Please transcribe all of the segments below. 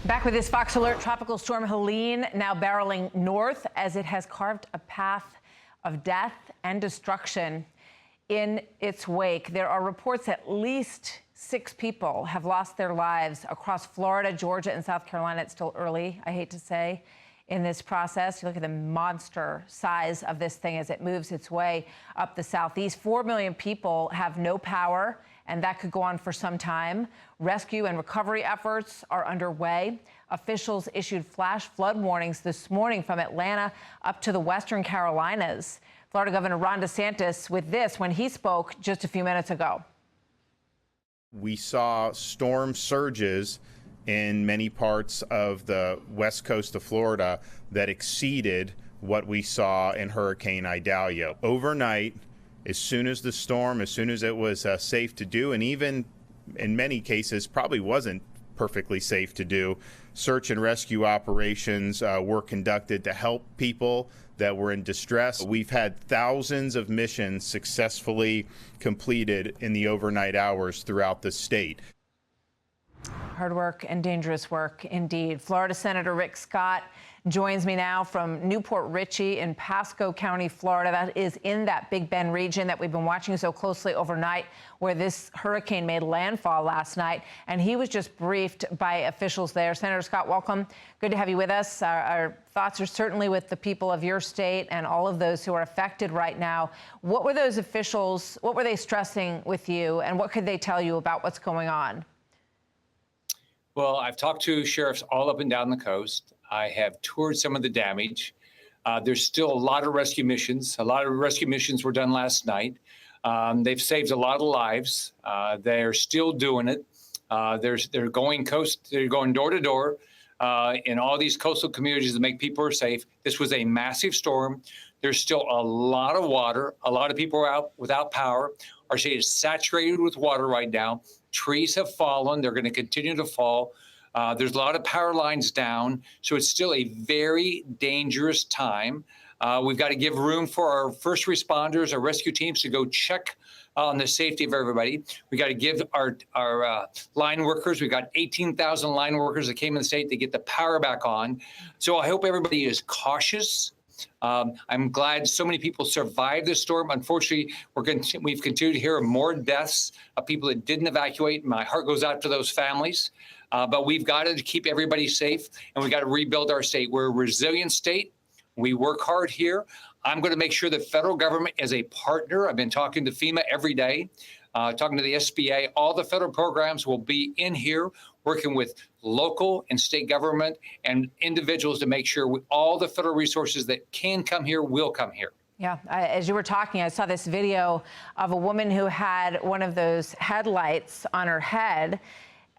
Back with this Fox Alert. Tropical storm Helene now barreling north as it has carved a path of death and destruction in its wake. There are reports at least 6 people have lost their lives across Florida, Georgia, and South Carolina. It's still early, I hate to say, in this process. You look at the monster size of this thing as it moves its way up the southeast. 4 million people have no power, and that could go on for some time. Rescue and recovery efforts are underway. Officials issued flash flood warnings this morning from Atlanta up to the Western Carolinas. Florida Governor Ron DeSantis with this when he spoke just a few minutes ago. We saw storm surges in many parts of the west coast of Florida that exceeded what we saw in Hurricane Idalia. Overnight, as soon as it was safe to do, and even in many cases probably wasn't perfectly safe to do, search and rescue operations were conducted to help people that were in distress. We've had thousands of missions successfully completed in the overnight hours throughout the state. Hard work and dangerous work indeed. Florida Senator Rick Scott joins me now from Newport Richey in Pasco County, Florida. That is in that Big Bend region that we've been watching so closely overnight, where this hurricane made landfall last night. And he was just briefed by officials there. Senator Scott, welcome. Good to have you with us. Our thoughts are certainly with the people of your state and all of those who are affected right now. What were those officials, what were they stressing with you, and what could they tell you about what's going on? Well, I've talked to sheriffs all up and down the coast. I have toured some of the damage. There's still a lot of rescue missions. A lot of rescue missions were done last night. They've saved a lot of lives. They're still doing it. They're going door to door in all these coastal communities to make people safe. This was a massive storm. There's still a lot of water. A lot of people are out without power. Our state is saturated with water right now. Trees have fallen. They're going to continue to fall. There's a lot of power lines down. So it's still a very dangerous time. We've got to give room for our first responders, our rescue teams to go check on the safety of everybody. We got to give our line workers, we've got 18,000 line workers that came in the state to get the power back on. So I hope everybody is cautious. I'm glad so many people survived this storm. Unfortunately, we've continued to hear more deaths of people that didn't evacuate. My heart goes out to those families. But we've got to keep everybody safe, and we've got to rebuild our state. We're a resilient state. We work hard here. I'm going to make sure the federal government is a partner. I've been talking to FEMA every day, talking to the SBA. All the federal programs will be in here, working with local and state government and individuals to make sure all the federal resources that can come here will come here. Yeah, as you were talking, I saw this video of a woman who had one of those headlights on her head,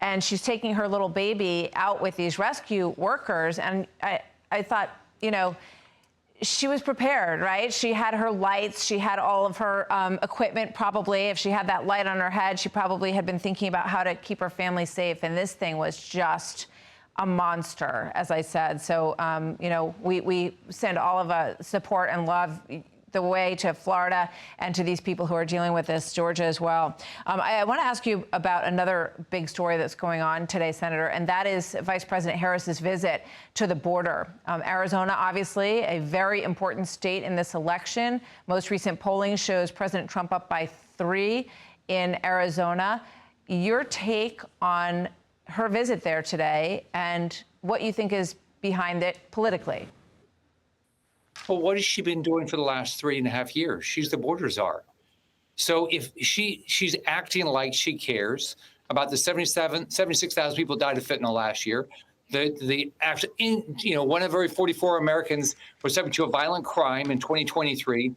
and she's taking her little baby out with these rescue workers. And I thought, you know, she was prepared, right? She had her lights. She had all of her equipment, probably. If she had that light on her head, she probably had been thinking about how to keep her family safe. And this thing was just a monster, as I said. So, you know, we send all of support and love the way to Florida and to these people who are dealing with this, Georgia as well. I want to ask you about another big story that's going on today, Senator, and that is Vice President Harris's visit to the border. Arizona, obviously, a very important state in this election. Most recent polling shows President Trump up by 3 in Arizona. Your take on her visit there today and what you think is behind it politically? Well, what has she been doing for the last 3.5 years? She's the border czar. So if she's acting like she cares about the 76,000 people died of fentanyl last year, one of every 44 Americans was subject to a violent crime in 2023.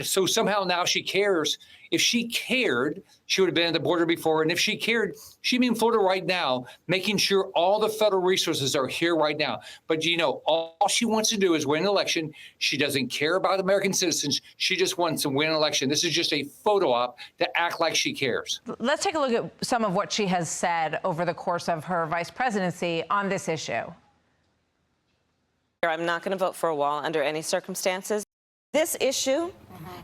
So somehow now she cares. If she cared, she would have been at the border before. And if she cared, she'd be in Florida right now, making sure all the federal resources are here right now. But, you know, all she wants to do is win an election. She doesn't care about American citizens. She just wants to win an election. This is just a photo op to act like she cares. Let's take a look at some of what she has said over the course of her vice presidency on this issue. I'm not going to vote for a wall under any circumstances. This issue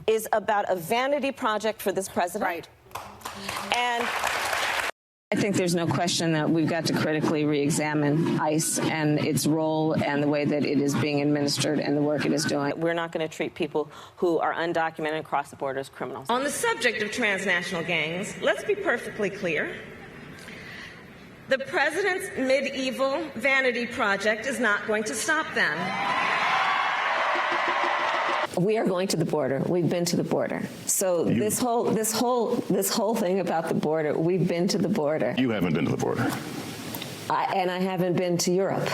is about a vanity project for this president. Right. And I think there's no question that we've got to critically re-examine ICE and its role and the way that it is being administered and the work it is doing. We're not going to treat people who are undocumented across the border as criminals. On the subject of transnational gangs, let's be perfectly clear. The president's medieval vanity project is not going to stop them. We are going to the border. We've been to the border. So this whole thing about the border, we've been to the border. You haven't been to the border. And I haven't been to Europe.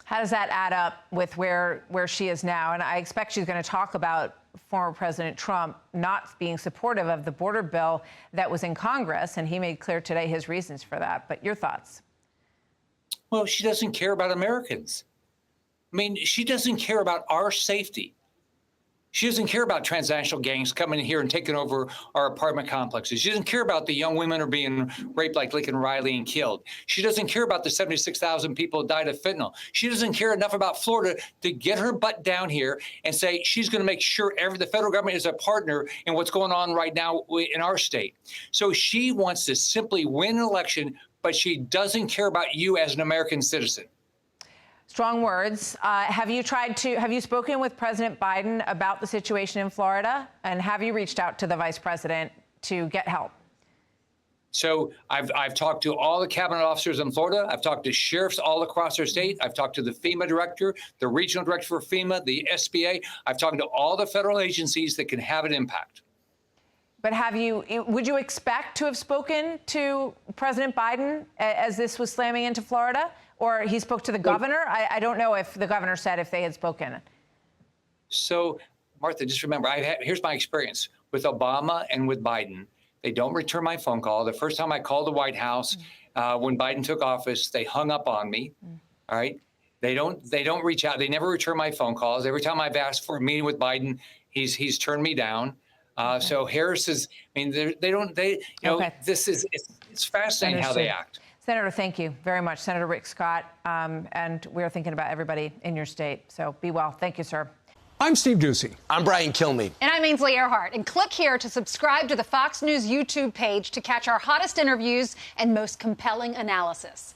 How does that add up with where she is now? And I expect she's going to talk about former President Trump not being supportive of the border bill that was in Congress, and he made clear today his reasons for that. But your thoughts? Well, she doesn't care about Americans. I mean, she doesn't care about our safety. She doesn't care about transnational gangs coming in here and taking over our apartment complexes. She doesn't care about the young women who are being raped like Lincoln Riley and killed. She doesn't care about the 76,000 people who died of fentanyl. She doesn't care enough about Florida to get her butt down here and say she's going to make sure the federal government is a partner in what's going on right now in our state. So she wants to simply win an election, but she doesn't care about you as an American citizen. Strong words. Have you spoken with President Biden about the situation in Florida? And have you reached out to the vice president to get help? So I've talked to all the cabinet officers in Florida. I've talked to sheriffs all across our state. I've talked to the FEMA director, the regional director for FEMA, the SBA. I've talked to all the federal agencies that can have an impact. But would you expect to have spoken to President Biden as this was slamming into Florida? Or he spoke to the governor? I don't know if the governor said if they had spoken. So, Martha, just remember, here's my experience with Obama and with Biden. They don't return my phone call. The first time I called the White House when Biden took office, they hung up on me. All right. They don't reach out. They never return my phone calls. Every time I've asked for a meeting with Biden, he's turned me down. So Harris is, I mean, it's fascinating how they act. Senator, thank you very much. Senator Rick Scott, and we're thinking about everybody in your state. So be well. Thank you, sir. I'm Steve Doocy. I'm Brian Kilmeade. And I'm Ainsley Earhart. And click here to subscribe to the Fox News YouTube page to catch our hottest interviews and most compelling analysis.